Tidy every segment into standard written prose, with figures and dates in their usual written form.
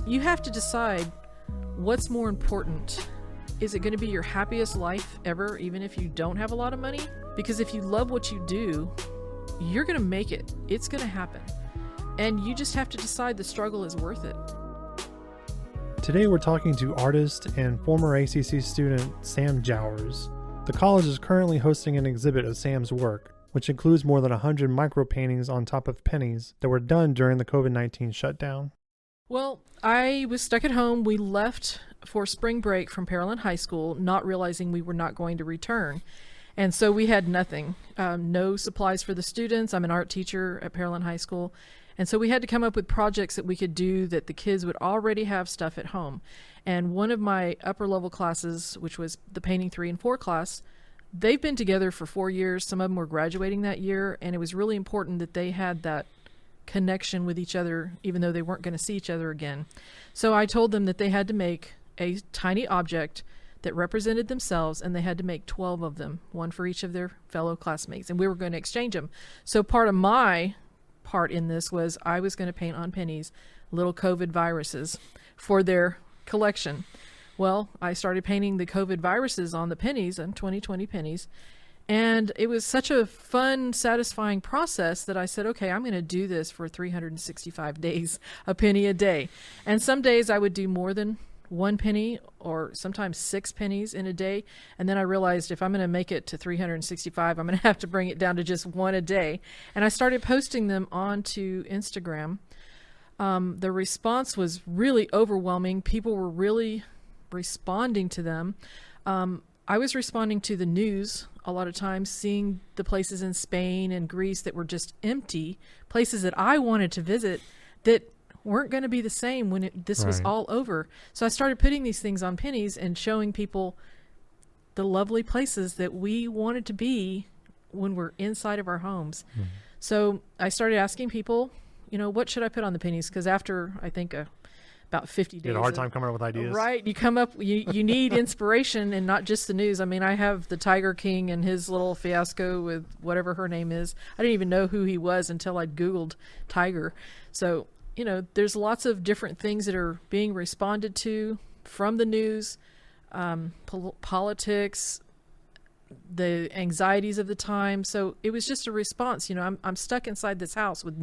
You have to decide what's more important. Is it going to be your happiest life ever, even if you don't have a lot of money? Because if you love what you do, you're going to make it. It's going to happen. And you just have to decide the struggle is worth it. Today we're talking to artist and former ACC student Sam Jowers. The college is currently hosting an exhibit of Sam's work, which includes more than 100 micro paintings on top of pennies that were done during the COVID-19 shutdown. Well, I was stuck at home. We left for spring break from Pearland High School, not realizing we were not going to return. And so we had nothing, no supplies for the students. I'm an art teacher at Pearland High School. And so we had to come up with projects that we could do that the kids would already have stuff at home. And one of my upper level classes, which was the Painting 3 and 4 class, they've been together for 4 years. Some of them were graduating that year. And it was really important that they had that connection with each other, even though they weren't going to see each other again. So I told them that they had to make a tiny object that represented themselves, and they had to make 12 of them, one for each of their fellow classmates. And we were going to exchange them. So part of my part in this was I was going to paint on pennies little COVID viruses for their collection. Well, I started painting the COVID viruses on the pennies, on 2020 pennies, and it was such a fun, satisfying process that I said, okay, I'm going to do this for 365 days, a penny a day. And some days I would do more than one penny or sometimes 6 pennies in a day. And then I realized if I'm going to make it to 365, I'm going to have to bring it down to just one a day. And I started posting them onto Instagram. The response was really overwhelming. People were really responding to them. I was responding to the news a lot of times, seeing the places in Spain and Greece that were just empty, places that I wanted to visit that weren't going to be the same when this was all over. So I started putting these things on pennies and showing people the lovely places that we wanted to be when we're inside of our homes. Mm-hmm. So I started asking people, what should I put on the pennies? Because after, I think, about 50 days. You had a hard time coming up with ideas. Right. You need inspiration and not just the news. I mean, I have the Tiger King and his little fiasco with whatever her name is. I didn't even know who he was until I'd Googled Tiger. So, there's lots of different things that are being responded to from the news, politics, the anxieties of the time. So it was just a response. I'm stuck inside this house with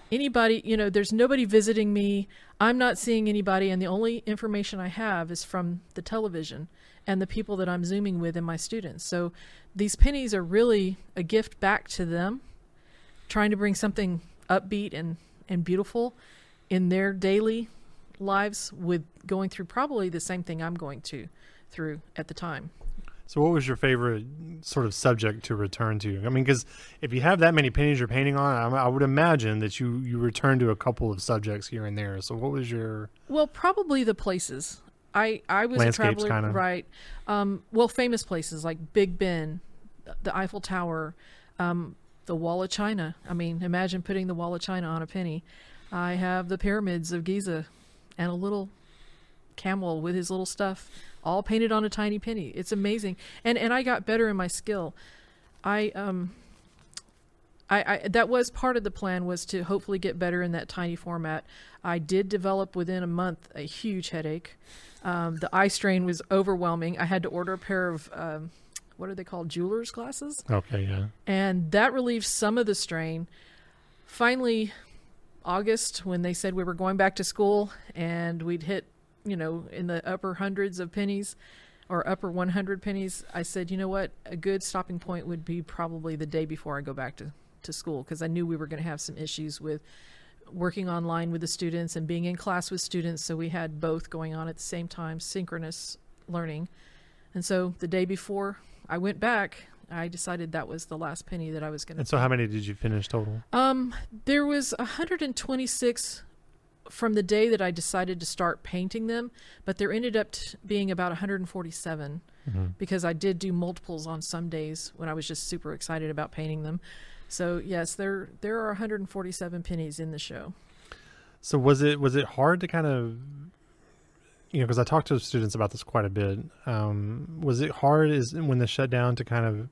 anybody, there's nobody visiting me. I'm not seeing anybody. And the only information I have is from the television and the people that I'm Zooming with and my students. So these pennies are really a gift back to them, trying to bring something upbeat and beautiful in their daily lives with going through probably the same thing I'm going through at the time. So what was your favorite sort of subject to return to? I mean, because if you have that many pennies you're painting on, I would imagine that you return to a couple of subjects here and there. So what was your... Well, probably the places. I was landscapes, a traveler, kind of. Right. Famous places like Big Ben, the Eiffel Tower, the Wall of China. I mean, imagine putting the Wall of China on a penny. I have the pyramids of Giza and a little camel with his little stuff all painted on a tiny penny. It's amazing. And I got better in my skill. I that was part of the plan, was to hopefully get better in that tiny format. I did develop within a month a huge headache. The eye strain was overwhelming. I had to order a pair of what are they called? Jeweler's glasses. Okay, yeah. And that relieved some of the strain. Finally, August, when they said we were going back to school and we'd hit, in the upper hundreds of pennies or upper 100 pennies, I said, you know what? A good stopping point would be probably the day before I go back to school, because I knew we were going to have some issues with working online with the students and being in class with students. So we had both going on at the same time, synchronous learning. And so the day before I went back, I decided that was the last penny that I was going to. And so how many did you finish total? There was 126 from the day that I decided to start painting them, but there ended up being about 147 because I did do multiples on some days when I was just super excited about painting them. So yes, there are 147 pennies in the show. So was it hard to kind of, because I talked to students about this quite a bit. Was it hard when the shutdown to kind of,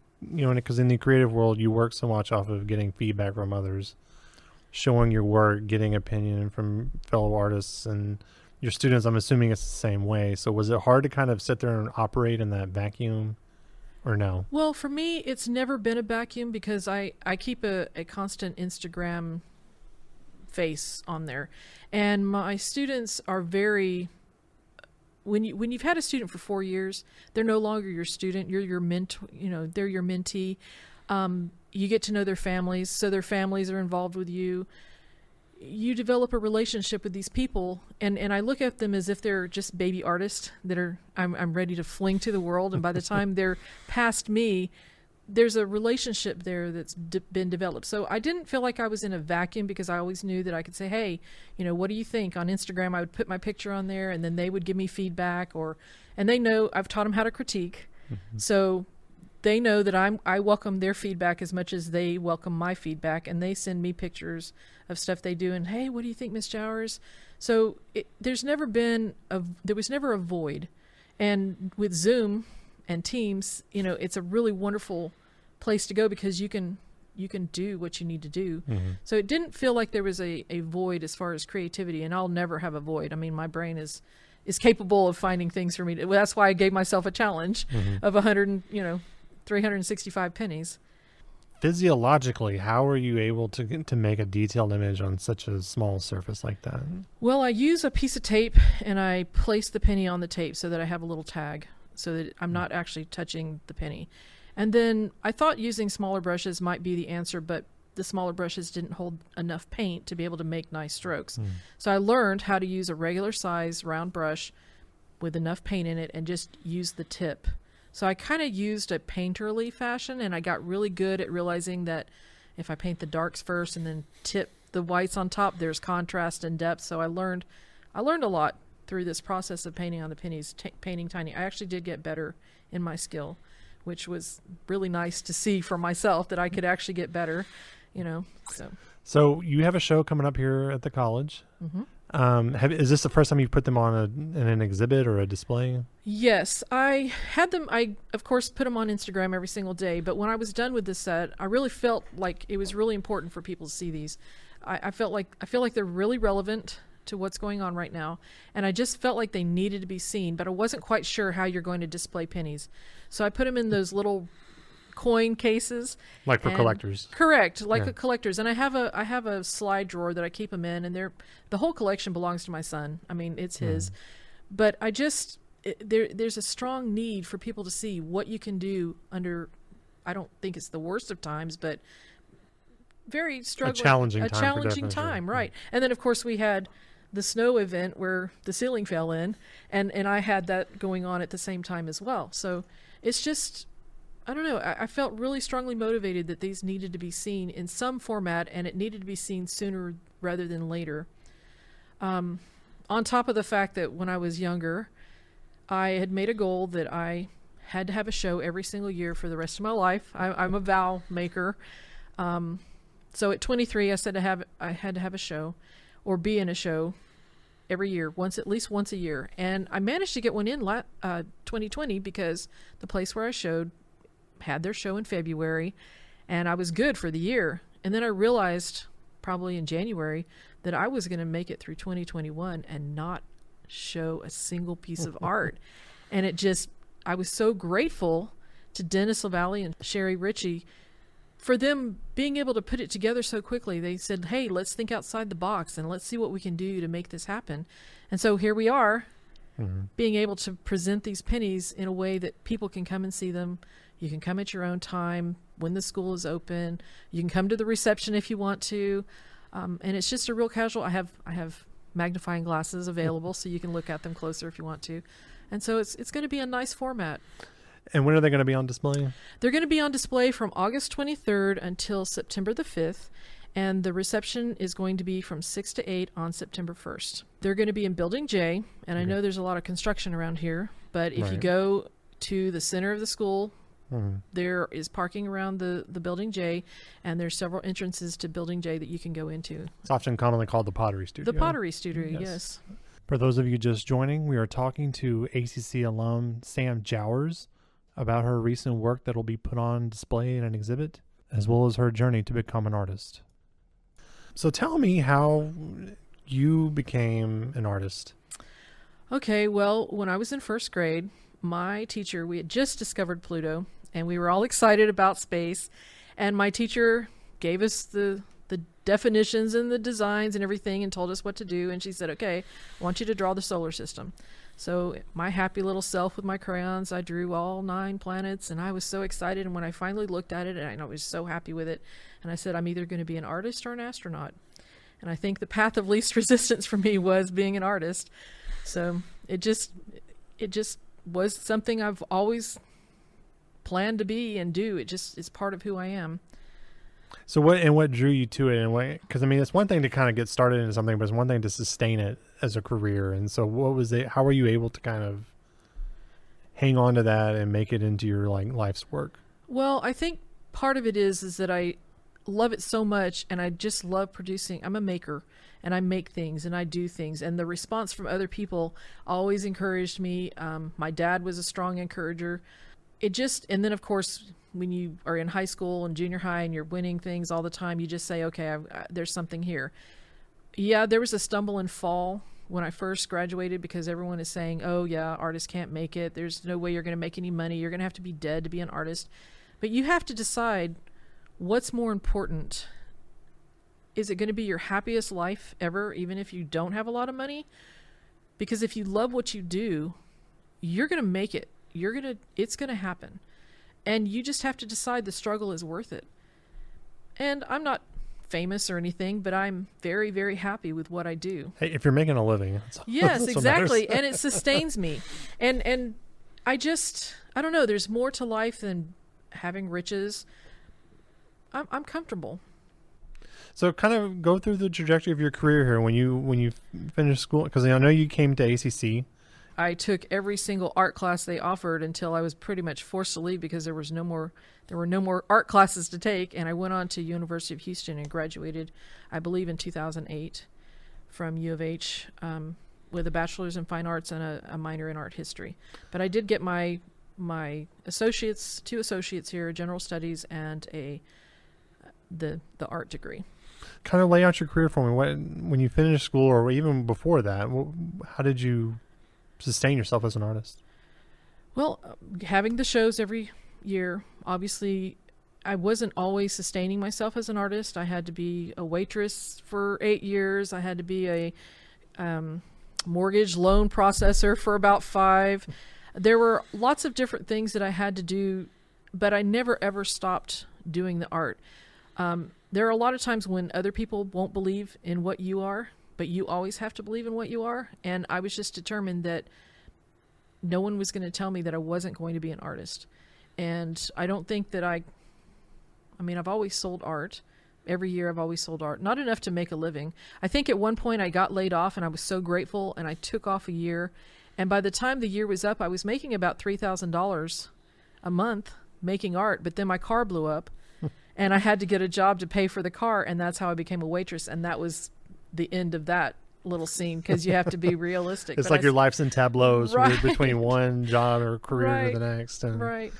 because in the creative world you work so much off of getting feedback from others. showing your work, getting opinion from fellow artists and your students. I'm assuming it's the same way. So was it hard to kind of sit there and operate in that vacuum, or no? Well, for me, it's never been a vacuum because I keep a constant Instagram face on there. And my students are very... When you've had a student for 4 years, they're no longer your student. You're your mentor. They're your mentee. You get to know their families, so their families are involved with you. You develop a relationship with these people, and I look at them as if they're just baby artists that I'm ready to fling to the world. And by the time they're past me, there's a relationship there that's been developed. So I didn't feel like I was in a vacuum because I always knew that I could say, hey, what do you think? On Instagram, I would put my picture on there and then they would give me feedback, and they know I've taught them how to critique. Mm-hmm. So they know that I welcome their feedback as much as they welcome my feedback, and they send me pictures of stuff they do. And hey, what do you think, Miss Jowers? So there was never a void. And with Zoom and Teams, it's a really wonderful place to go because you can do what you need to do. Mm-hmm. So it didn't feel like there was a void as far as creativity, and I'll never have a void. I mean, my brain is capable of finding things for me. That's why I gave myself a challenge of 365 pennies. Physiologically, how are you able to make a detailed image on such a small surface like that? Well, I use a piece of tape and I place the penny on the tape so that I have a little tag, so that I'm not actually touching the penny. And then I thought using smaller brushes might be the answer, but the smaller brushes didn't hold enough paint to be able to make nice strokes. So I learned how to use a regular size round brush with enough paint in it and just use the tip. So I kind of used a painterly fashion, and I got really good at realizing that if I paint the darks first and then tip the whites on top, there's contrast and depth. So I learned a lot through this process of painting on the pennies, painting tiny. I actually did get better in my skill, which was really nice to see for myself that I could actually get better, So you have a show coming up here at the college. Mm-hmm. Is this the first time you've put them on in an exhibit or a display? Yes, I had them. I, of course, put them on Instagram every single day. But when I was done with this set, I really felt like it was really important for people to see these. I feel like they're really relevant to what's going on right now, and I just felt like they needed to be seen. But I wasn't quite sure how you're going to display pennies, so I put them in those little coin cases, like for collectors. Correct, like collectors. And I have a slide drawer that I keep them in, and the whole collection belongs to my son. I mean, it's his. But I just there's a strong need for people to see what you can do under, I don't think it's the worst of times, but very struggling, a challenging time, right? And then of course we had the snow event where the ceiling fell in, and I had that going on at the same time as well. So it's just, I don't know, I felt really strongly motivated that these needed to be seen in some format, and it needed to be seen sooner rather than later. On top of the fact that when I was younger, I had made a goal that I had to have a show every single year for the rest of my life. I'm a vow maker. So at 23, I said I had to have a show or be in a show every year, at least once a year. And I managed to get one in 2020 because the place where I showed had their show in February, and I was good for the year. And then I realized probably in January that I was going to make it through 2021 and not show a single piece of art. And I was so grateful to Dennis LaValle and Sherry Ritchie for them being able to put it together so quickly. They said, hey, let's think outside the box and let's see what we can do to make this happen. And so here we are, being able to present these pennies in a way that people can come and see them. You can come at your own time when the school is open. You can come to the reception if you want to. And it's just a real casual. I have magnifying glasses available so you can look at them closer if you want to. And so it's going to be a nice format. And when are they going to be on display? They're going to be on display from August 23rd until September the 5th. And the reception is going to be from 6 to 8 on September 1st. They're going to be in Building J. And I know there's a lot of construction around here. But if you go to the center of the school, there is parking around the Building J, and there's several entrances to Building J that you can go into. It's often commonly called the Pottery Studio. The Pottery Studio, yes. For those of you just joining, we are talking to ACC alum Sam Jowers about her recent work that will be put on display in an exhibit, as well as her journey to become an artist. So tell me how you became an artist. Okay, well, when I was in first grade, my teacher, we had just discovered Pluto, and we were all excited about space, and my teacher gave us the definitions and the designs and everything and told us what to do, and she said, okay, I want you to draw the solar system. So my happy little self with my crayons, I drew all 9 planets, and I was so excited, and when I finally looked at it, and I was so happy with it, and I said, I'm either going to be an artist or an astronaut. And I think the path of least resistance for me was being an artist. So it just was something I've always planned to be and do. It just is part of who I am. So what drew you to it? And because I mean, it's one thing to kind of get started into something, but it's one thing to sustain it as a career. And so what was it? How were you able to kind of hang on to that and make it into your life's work? Well, I think part of it is that I love it so much, and I just love producing. I'm a maker, and I make things and I do things, and the response from other people always encouraged me. My dad was a strong encourager. And then of course, when you are in high school and junior high and you're winning things all the time, you just say, okay, there's something here. Yeah, there was a stumble and fall when I first graduated, because everyone is saying, oh yeah, artists can't make it. There's no way you're going to make any money. You're going to have to be dead to be an artist. But you have to decide what's more important. Is it going to be your happiest life ever, even if you don't have a lot of money? Because if you love what you do, you're going to make it. It's going to happen. And you just have to decide the struggle is worth it. And I'm not famous or anything, but I'm very, very happy with what I do. Hey, if you're making a living. Yes, exactly. And it sustains me. And I don't know, there's more to life than having riches. I'm comfortable. So kind of go through the trajectory of your career here when you finished school, because I know you came to ACC. I took every single art class they offered until I was pretty much forced to leave because there were no more art classes to take, and I went on to University of Houston and graduated, I believe, in 2008 from U of H with a bachelor's in fine arts and a minor in art history. But I did get my two associates here, general studies and the art degree. Kind of lay out your career for me. When you finished school, or even before that, how did you sustain yourself as an artist? Well, having the shows every year. Obviously, I wasn't always sustaining myself as an artist. I had to be a waitress for 8 years. I had to be a mortgage loan processor for about 5. There were lots of different things that I had to do, but I never ever stopped doing the art. There are a lot of times when other people won't believe in what you are, but you always have to believe in what you are. And I was just determined that no one was going to tell me that I wasn't going to be an artist. And I don't think that I've always sold art. Every year I've always sold art. Not enough to make a living. I think at one point I got laid off and I was so grateful, and I took off a year. And by the time the year was up, I was making about $3,000 a month making art. But then my car blew up and I had to get a job to pay for the car. And that's how I became a waitress. And that was the end of that little scene, because you have to be realistic. It's like your life's in tableaus, right, between one job or career right, to the next. And right.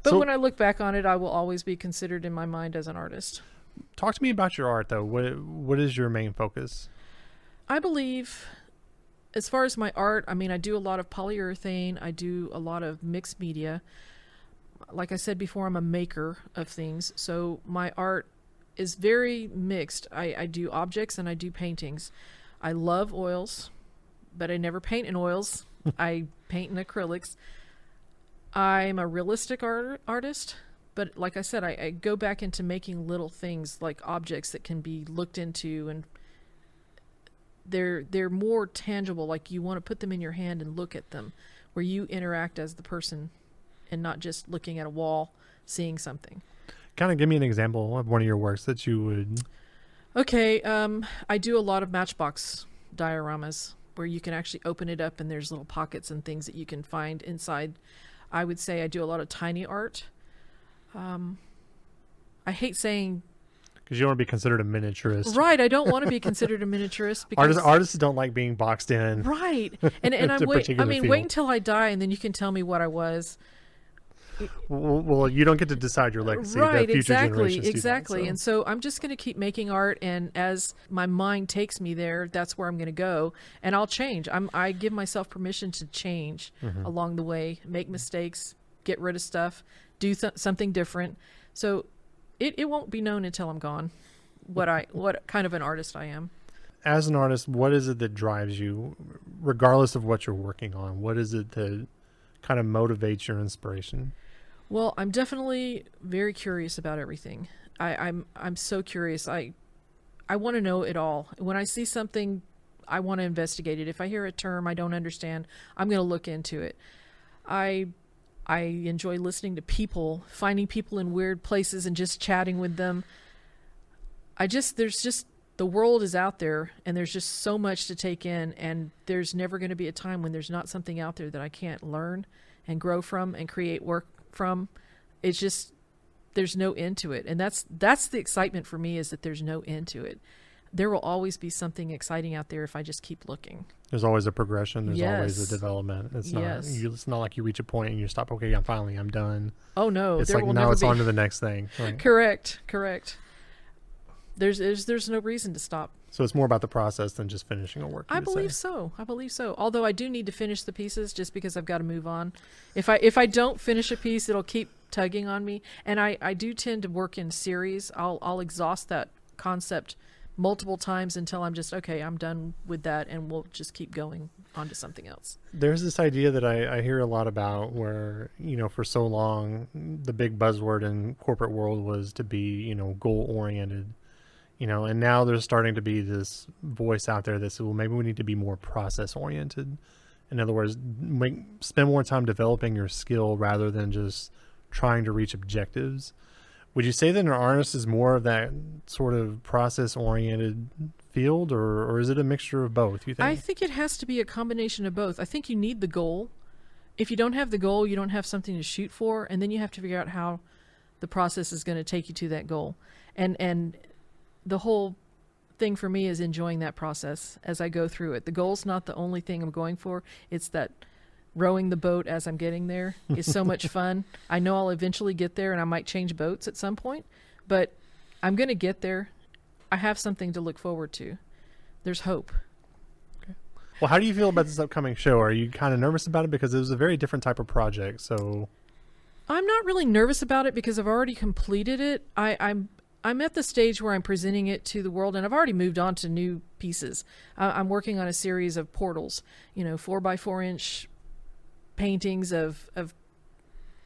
But when I look back on it, I will always be considered in my mind as an artist. Talk to me about your art, though. What is your main focus? I believe, as far as my art, I do a lot of polyurethane. I do a lot of mixed media. Like I said before, I'm a maker of things. So my art is very mixed. I do objects and I do paintings. I love oils, but I never paint in oils. I paint in acrylics. I'm a realistic artist, but like I said, I go back into making little things like objects that can be looked into, and they're more tangible. Like you want to put them in your hand and look at them, where you interact as the person and not just looking at a wall, seeing something. Kind of give me an example of one of your works that you would... Okay, I do a lot of matchbox dioramas where you can actually open it up and there's little pockets and things that you can find inside. I would say I do a lot of tiny art. I hate saying... Because you don't want to be considered a miniaturist. Right, I don't want to be considered a miniaturist. Because artists don't like being boxed in. Right, and wait until I die and then you can tell me what I was. Well, you don't get to decide your legacy. Right, the future generations do that, exactly. so. And so I'm just going to keep making art, and as my mind takes me there, that's where I'm going to go, and I'll change. I give myself permission to change along the way, make mistakes, get rid of stuff, do something different. So it won't be known until I'm gone what kind of an artist I am. As an artist, what is it that drives you, regardless of what you're working on? What is it that kind of motivates your inspiration? Well, I'm definitely very curious about everything. I'm so curious. I want to know it all. When I see something, I want to investigate it. If I hear a term I don't understand, I'm going to look into it. I enjoy listening to people, finding people in weird places and just chatting with them. The world is out there, and there's just so much to take in, and there's never going to be a time when there's not something out there that I can't learn and grow from and create work from. It's just, there's no end to it. And that's the excitement for me, is that there's no end to it. There will always be something exciting out there if I just keep looking. There's always a progression. There's always a Yes. development. It's Yes. it's not like you reach a point and you stop. Okay, I'm done. Oh no, It's there like will now never it's be. on to the next thing. Right? Correct. There's no reason to stop. So it's more about the process than just finishing a work. I believe so. Although I do need to finish the pieces, just because I've got to move on. If I don't finish a piece, it'll keep tugging on me. And I do tend to work in series. I'll exhaust that concept multiple times until I'm just, okay, I'm done with that, and we'll just keep going on to something else. There's this idea that I hear a lot about where, for so long, the big buzzword in corporate world was to be, goal oriented. And now there's starting to be this voice out there that says, well, maybe we need to be more process oriented. In other words, spend more time developing your skill rather than just trying to reach objectives. Would you say that an artist is more of that sort of process oriented field, or is it a mixture of both, you think? I think it has to be a combination of both. I think you need the goal. If you don't have the goal, you don't have something to shoot for, and then you have to figure out how the process is going to take you to that goal. And the whole thing for me is enjoying that process as I go through it. The goal's not the only thing I'm going for. It's that rowing the boat as I'm getting there is so much fun. I know I'll eventually get there, and I might change boats at some point, but I'm going to get there. I have something to look forward to. There's hope. Okay. Well, how do you feel about this upcoming show? Are you kind of nervous about it? Because it was a very different type of project. So I'm not really nervous about it because I've already completed it. I'm at the stage where I'm presenting it to the world, and I've already moved on to new pieces. I'm working on a series of portals, 4x4 inch paintings of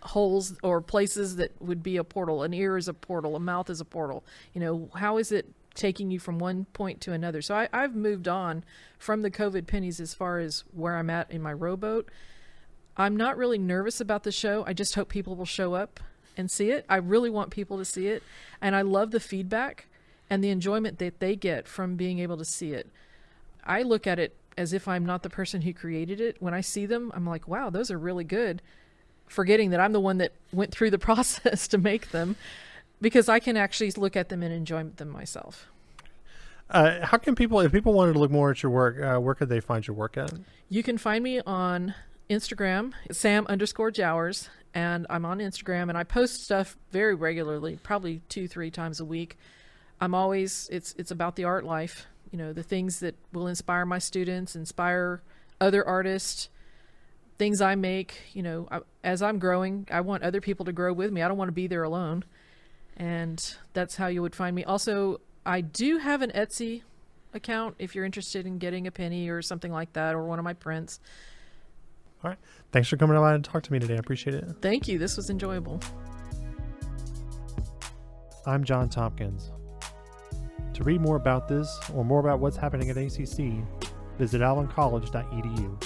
holes or places that would be a portal. An ear is a portal, a mouth is a portal. How is it taking you from one point to another? So I've moved on from the COVID pennies as far as where I'm at in my rowboat. I'm not really nervous about the show. I just hope people will show up and see it. I really want people to see it, and I love the feedback and the enjoyment that they get from being able to see it. I look at it as if I'm not the person who created it. When I see them, I'm like, wow, those are really good, forgetting that I'm the one that went through the process to make them, because I can actually look at them and enjoy them myself. How can people, if people wanted to look more at your work, where could they find your work at? You can find me on Instagram, Sam_Jowers, and I'm on Instagram, and I post stuff very regularly, probably 2-3 times a week. I'm always, it's about the art life, the things that will inspire my students, inspire other artists, things I make. As I'm growing, I want other people to grow with me. I don't want to be there alone. And that's how you would find me. Also, I do have an Etsy account if you're interested in getting a penny or something like that, or one of my prints. All right. Thanks for coming by and talk to me today. I appreciate it. Thank you. This was enjoyable. I'm John Tompkins. To read more about this or more about what's happening at ACC, visit alumcollege.edu.